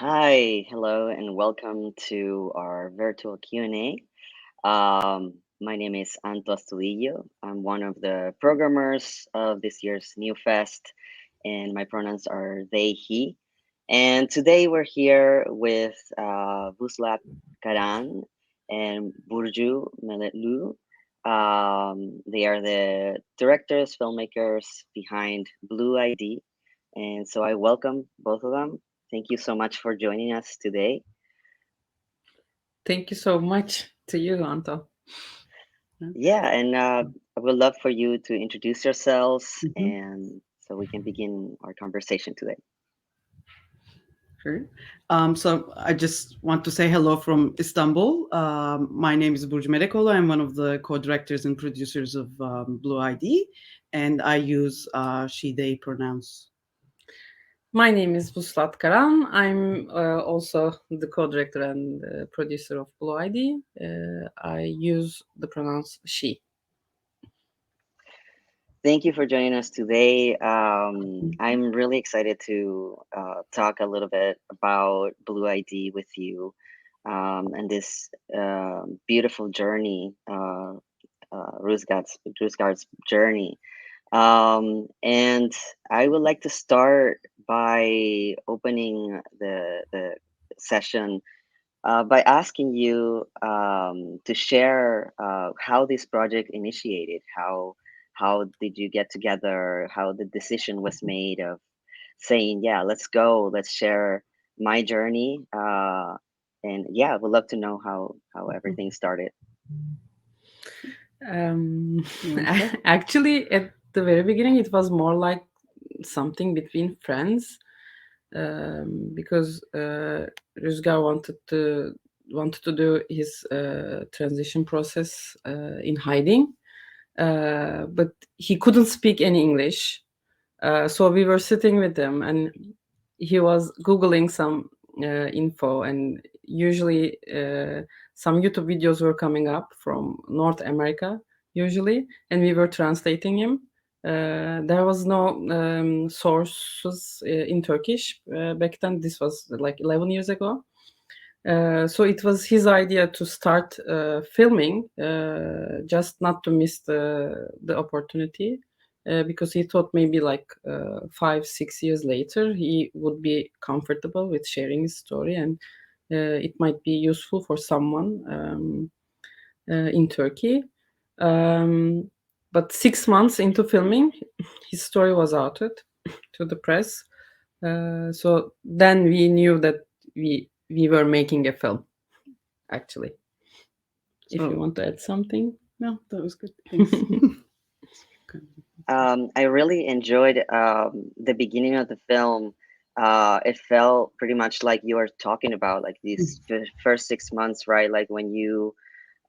Hi, hello, and welcome to our virtual Q&A. My name is Anto Astudillo. I'm one of the programmers of this year's NewFest, and my pronouns are they, he. And today we're here with Vuslat, Karan, and Burcu, Melekoglu. They are the directors, filmmakers behind Blue ID, and so I welcome both of them. Thank you so much for joining us today. Thank you so much to you, Anto. Yeah, and I would love for you to introduce yourselves Mhm. and so we can begin our conversation today. Sure. So I just want to say hello from Istanbul. My name is Burcu Melekoglu. I'm one of the co-directors and producers of Blue ID, and I use she/they pronouns. My name is Vuslat Karan. I'm also the co-director and producer of Blue ID. I use the pronouns she. Thank you for joining us today. I'm really excited to talk a little bit about Blue ID with you and this beautiful journey, Rusgard's journey. And I would like to start by opening the session by asking you to share how this project initiated. How did you get together? How the decision was made of saying, "Yeah, let's go. Let's share my journey." And yeah, I would love to know how everything started. Um, You want to start? Actually, at the very beginning, it was more like something between friends because Rüzgar wanted to do his transition process in hiding, but he couldn't speak any English. So we were sitting with him, and he was googling some info, and usually some YouTube videos were coming up from North America, usually, and we were translating him. There was no sources in Turkish back then. This was like 11 years ago. So it was his idea to start filming, just not to miss the opportunity, because he thought maybe like 5 6 years later he would be comfortable with sharing his story, and it might be useful for someone in Turkey. Um, but 6 months into filming, his story was outed to the press. So then we knew that we were making a film, actually. If you So want to add something. no, that was good. Thanks. I really enjoyed the beginning of the film. It felt pretty much like you were talking about like these first 6 months, right? Like when you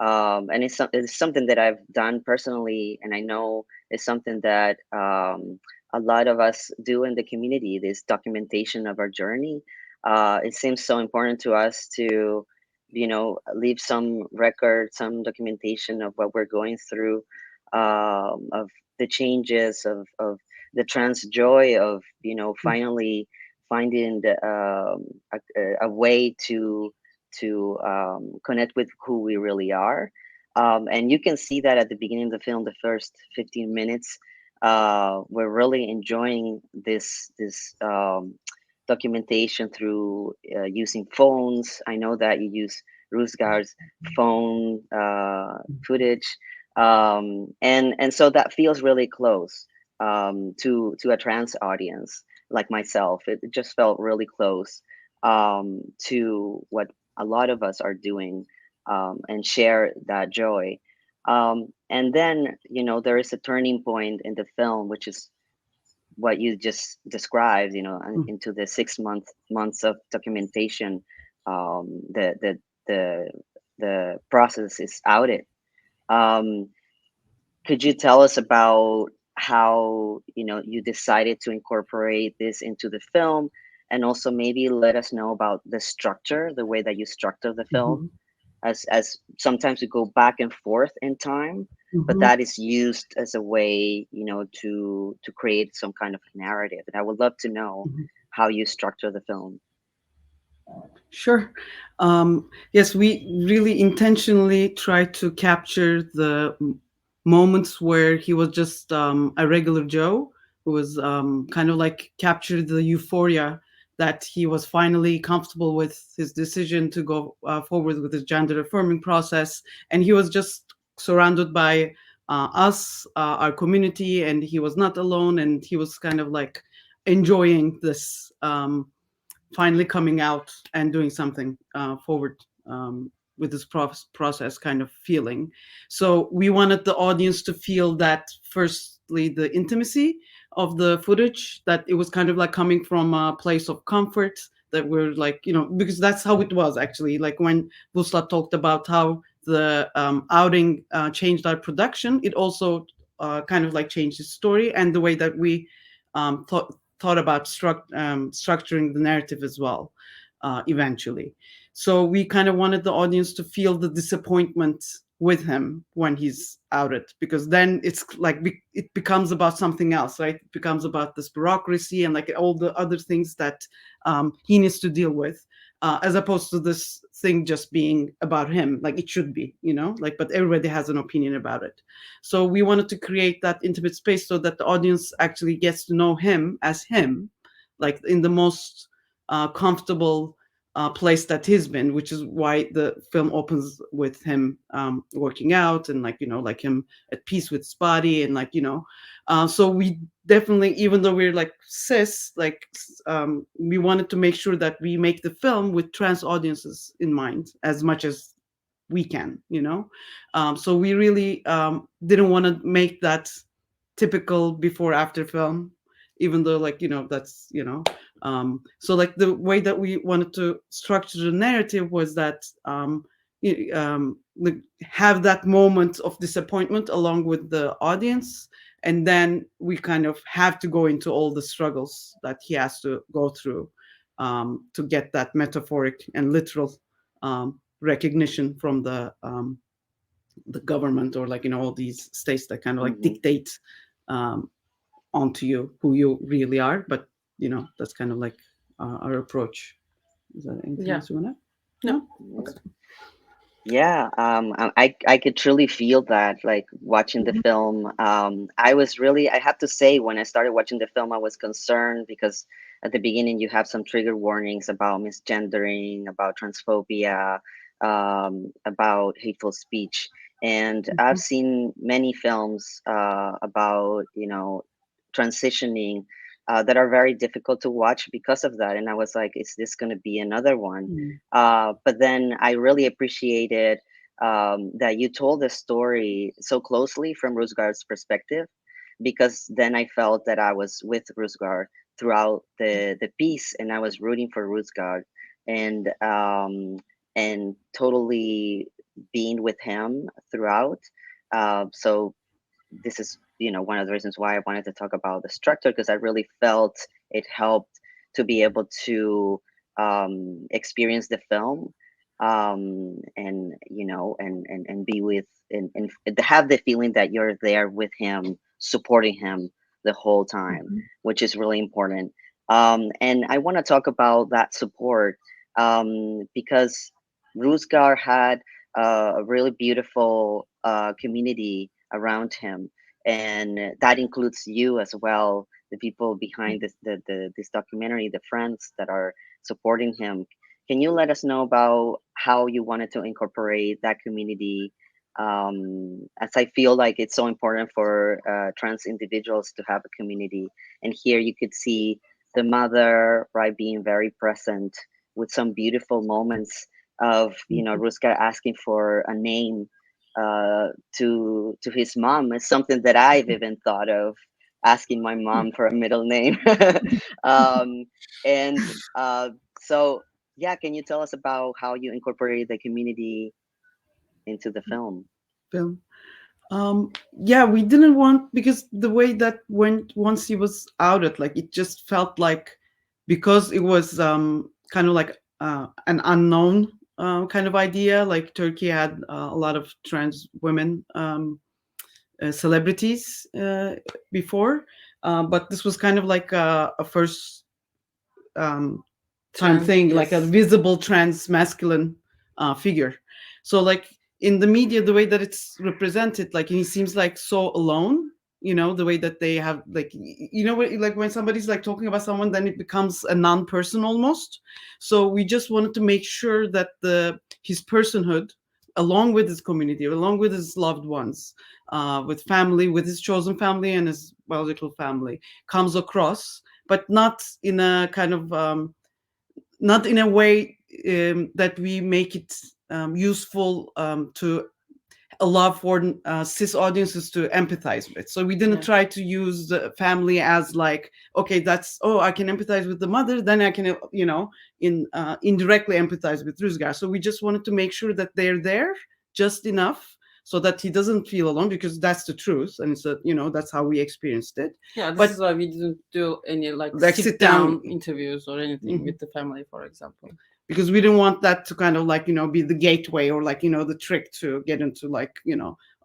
and it's something that I've done personally, and I know it's something that a lot of us do in the community. This documentation of our journey. It seems so important to us to, leave some record, some documentation of what we're going through, of the changes of the trans joy of finally finding a way to connect with who we really are. And you can see that at the beginning of the film, the first 15 minutes, we're really enjoying this documentation through using phones. I know that you use Rusgar's phone footage, and so that feels really close to a trans audience like myself. It just felt really close to what a lot of us are doing, and share that joy. And then, there is a turning point in the film, which is what you just described, into the 6 months of documentation. Um, the, the, the, the process is outed. Um, could you tell us about how, you decided to incorporate this into the film, and also maybe let us know about the structure, the way that you structure the film, as sometimes we go back and forth in time, but that is used as a way, to create some kind of narrative. And I would love to know how you structure the film. Sure. Yes, we really intentionally tried to capture the moments where he was just a regular Joe, who was kind of like captured the euphoria that he was finally comfortable with his decision to go forward with his gender affirming process. And he was just surrounded by us, our community, and he was not alone. And he was kind of like enjoying this. Finally coming out and doing something forward with this process kind of feeling. So we wanted the audience to feel that, firstly, the intimacy of the footage, that it was kind of like coming from a place of comfort, that we're like, because that's how it was actually. Like when Vuslat talked about how the outing changed our production, it also kind of like changed the story and the way that we thought about structuring the narrative as well, eventually. So we kind of wanted the audience to feel the disappointment with him when he's outed, because then it's like it becomes about something else, right? It becomes about this bureaucracy and like all the other things that he needs to deal with, as opposed to this thing just being about him, like it should be, like, but everybody has an opinion about it. So we wanted to create that intimate space so that the audience actually gets to know him as him, like in the most comfortable place that he's been, which is why the film opens with him working out and like him at peace with his body and so we definitely, even though we're like cis, like we wanted to make sure that we make the film with trans audiences in mind as much as we can, so we really didn't want to make that typical before after film, even though that's so like the way that we wanted to structure the narrative was that have that moment of disappointment along with the audience, and then we kind of have to go into all the struggles that he has to go through to get that metaphoric and literal recognition from the government, or all these states that kind of like Hmm. dictate um, onto you who you really are. But that's kind of like our approach. Is there anything Yeah. else you want to? No. No. Yeah, I could truly feel that, like watching the Mhm. film. I have to say, when I started watching the film, I was concerned because at the beginning you have some trigger warnings about misgendering, about transphobia, about hateful speech, and I've Mhm. seen many films about transitioning that are very difficult to watch because of that, and I was like, is this going to be another one? Mhm. But then I really appreciated that you told the story so closely from Rusgar's perspective, because then I felt that I was with Rusgar throughout the piece, and I was rooting for Rusgar, and totally being with him throughout. So this is one of the reasons why I wanted to talk about the structure, because I really felt it helped to be able to experience the film, and be with, and have the feeling that you're there with him, supporting him the whole time, Mhm. which is really important. And I want to talk about that support, because Rusgar had a really beautiful community around him, and that includes you as well, the people behind this documentary, the friends that are supporting him. Can you let us know about how you wanted to incorporate that community, as I feel like it's so important for trans individuals to have a community, and here you could see the mother, right, being very present with some beautiful moments of Ruska asking for a name to his mom. Is something that I've even thought of, asking my mom for a middle name. um, and so, yeah, can you tell us about how you incorporated the community into the film? Film. Yeah, we didn't want, because the way that went once he was outed, like it just felt like, because it was kind of like an unknown kind of idea. Like Turkey had a lot of trans women celebrities before, but this was kind of like a first um, thing, like a Yes. visible trans masculine figure. So like in the media, the way that it's represented, like he seems like so alone, the way that they have like, like when somebody's like talking about someone, then it becomes a non-person almost. So we just wanted to make sure that his personhood, along with his community, along with his loved ones, with family, with his chosen family and his biological family, comes across, but not in a kind of not in a way that we make it useful to allow for cis audiences to empathize with. So we didn't try to use the family as like, okay, that's, oh, I can empathize with the mother, then I can, indirectly empathize with Rüzgar. So we just wanted to make sure that they're there just enough so that he doesn't feel alone, because that's the truth, and it's that's how we experienced it. Yeah, this But is why we didn't do any like sit down down interviews or anything with the family, for example. because we didn't want that to kind of like be the gateway or like the trick to get into like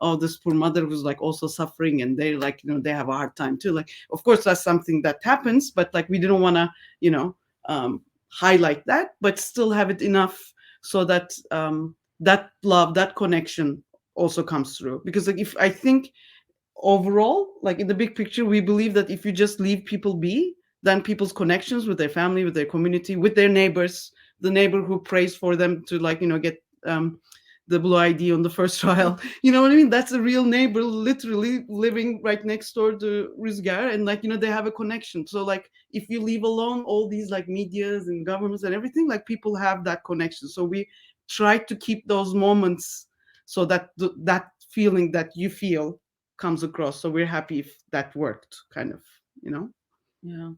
oh, this poor mother was like also suffering and they like they have a hard time too. Like, of course that's something that happens, but like we didn't want to highlight that, but still have it enough so that that love, that connection also comes through. Because like, if I think overall, like in the big picture, we believe that if you just leave people be, then people's connections with their family, with their community, with their neighbors, the neighbor who prays for them to like get the blue ID on the first trial, you know what I mean? That's a real neighbor, literally living right next door to Rüzgar, and like they have a connection. So like if you leave alone all these like medias and governments and everything, like people have that connection. So we try to keep those moments so that that feeling that you feel comes across. So we're happy if that worked, kind of, Yeah,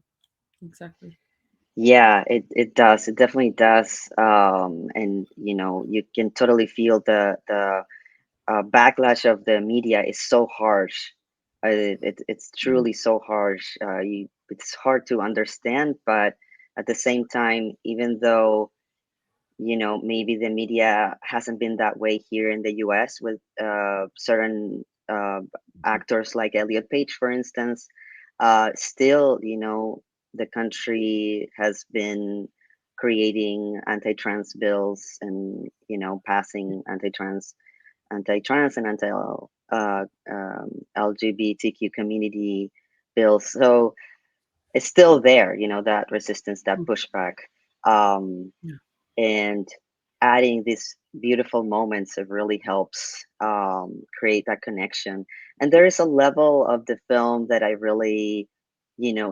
exactly. Yeah, it does. It definitely does. And you can totally feel the backlash of the media is so harsh. It's truly so harsh. It's hard to understand, but at the same time, even though maybe the media hasn't been that way here in the US with certain actors like Elliot Page, for instance, still, the country has been creating anti-trans bills and, passing anti-trans and LGBTQ community bills. So it's still there, that resistance, that pushback. Um, Yeah. and adding these beautiful moments, it really helps create that connection. And there is a level of the film that I really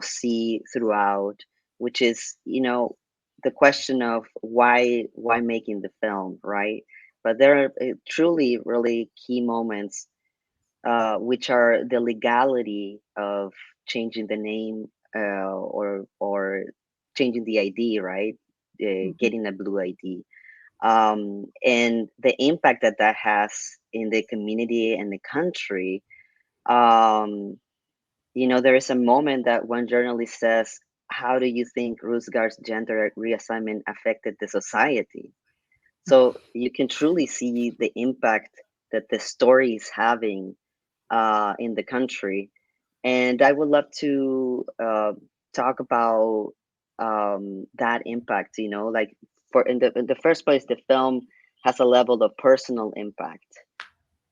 see throughout, which is the question of why making the film, right? But there are truly really key moments, which are the legality of changing the name, or changing the ID, right? Getting a blue ID, and the impact that that has in the community and the country. Um, there is a moment that one journalist says, "How do you think Rusgar's gender reassignment affected the society?" So you can truly see the impact that the story is having in the country. And I would love to talk about that impact. Like for in the first place, the film has a level of personal impact,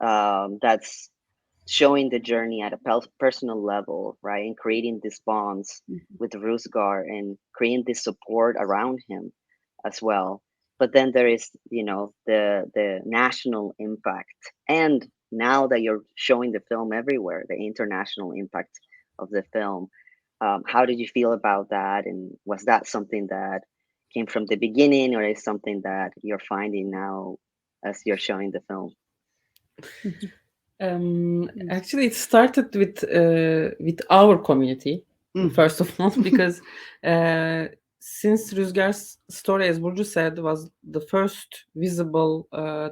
that's showing the journey at a personal level, right, and creating these bonds with Rusgar and creating this support around him as well. But then there is, the national impact, and now that you're showing the film everywhere, the international impact of the film. How did you feel about that? And was that something that came from the beginning, or is something that you're finding now as you're showing the film? Actually, it started with our community, first of all, because since Rüzgar's story, as Burcu said, was the first visible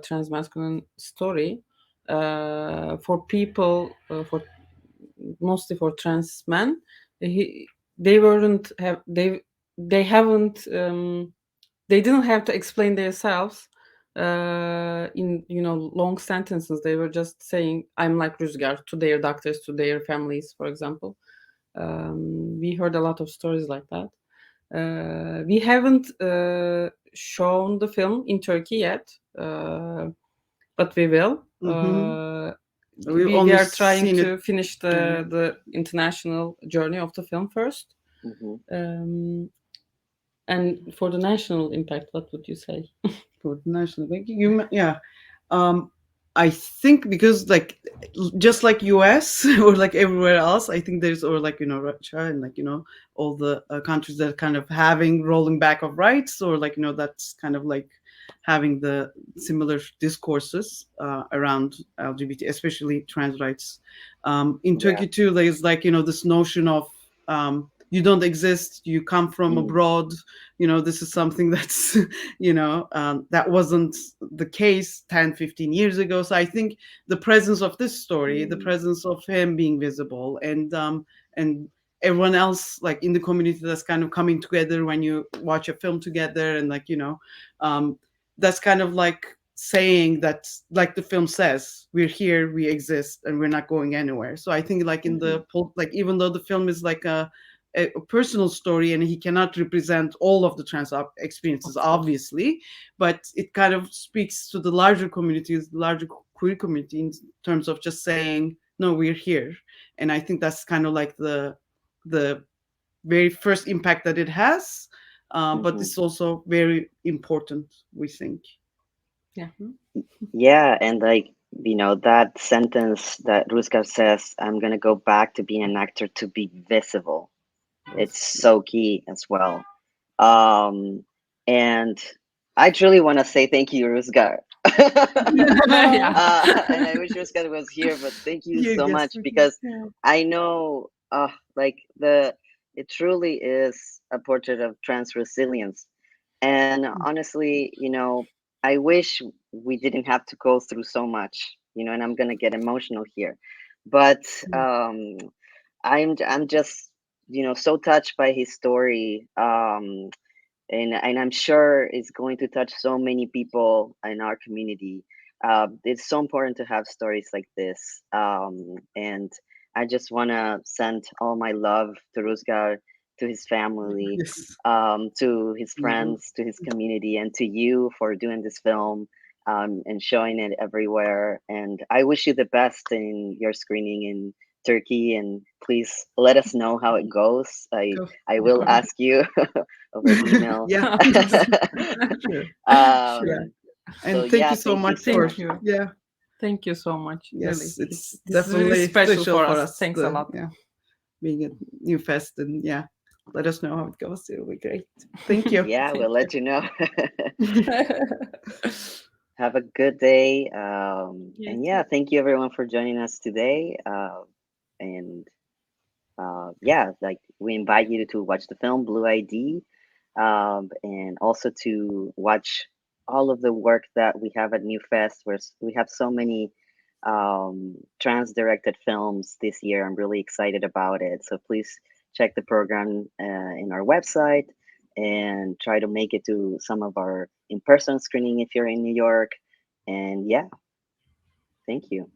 transmasculine story for people, for mostly for trans men, they weren't have they haven't they didn't have to explain themselves in long sentences. They were just saying, "I'm like Rüzgar," to their doctors, to their families, for example. We heard a lot of stories like that. We haven't shown the film in Turkey yet, but we will. We've We only are trying seen to it. finish the international journey of the film first. And for the national impact, what would you say? For the national bank, yeah. I think because like just like US or like everywhere else, I think there's or like Russia and like all the countries that kind of having rolling back of rights or like that's kind of like having the similar discourses around LGBT, especially trans rights. In Yeah. Turkey too, there's like this notion of you don't exist, you come from abroad. This is something that's that wasn't the case 10-15 years ago. So I think the presence of this story, the presence of him being visible, and everyone else like in the community that's kind of coming together when you watch a film together, and like that's kind of like saying that, like the film says, we're here, we exist, and we're not going anywhere. So I think like in the like even though the film is like a personal story and he cannot represent all of the trans experiences obviously, but it kind of speaks to the larger communities, the larger queer community, in terms of just saying no, we're here. And I think that's kind of like the very first impact that it has, but it's also very important, we think. Yeah, and like that sentence that Ruska says, "I'm gonna go back to being an actor to be visible." It's so key as well. And I truly want to say thank you, Rusgar. And I wish Rusgar was here, but thank you Yeah, so yes, much because I know, like it truly is a portrait of trans resilience. And honestly, I wish we didn't have to go through so much, and I'm gonna get emotional here, but I'm just so touched by his story, and I'm sure it's going to touch so many people in our community. It's so important to have stories like this, and I just want to send all my love to Rusgar, to his family, yes. to his friends, to his community, and to you for doing this film, and showing it everywhere. And I wish you the best in your screening in Turkey, and please let us know how it goes. I will ask you over email. Yeah. Sure. Sure. um, so And thank yeah, you so thank you much so for Thank much. you. yeah. Thank you so much. Really, Yes, it's this is really definitely special special for for us. us. Thanks a lot. Yeah, being at New Fest, and yeah, let us know how it goes. It'll be great. Thank you. Yeah, we'll Thank let you know. you. Have a good day. You And yeah, too. thank you everyone for joining us today. And yeah, like we invite you to watch the film Blue ID, and also to watch all of the work that we have at New Fest, where we have so many trans directed films this year. I'm really excited about it. So please check the program in our website and try to make it to some of our in person screening if you're in New York. And yeah, thank you.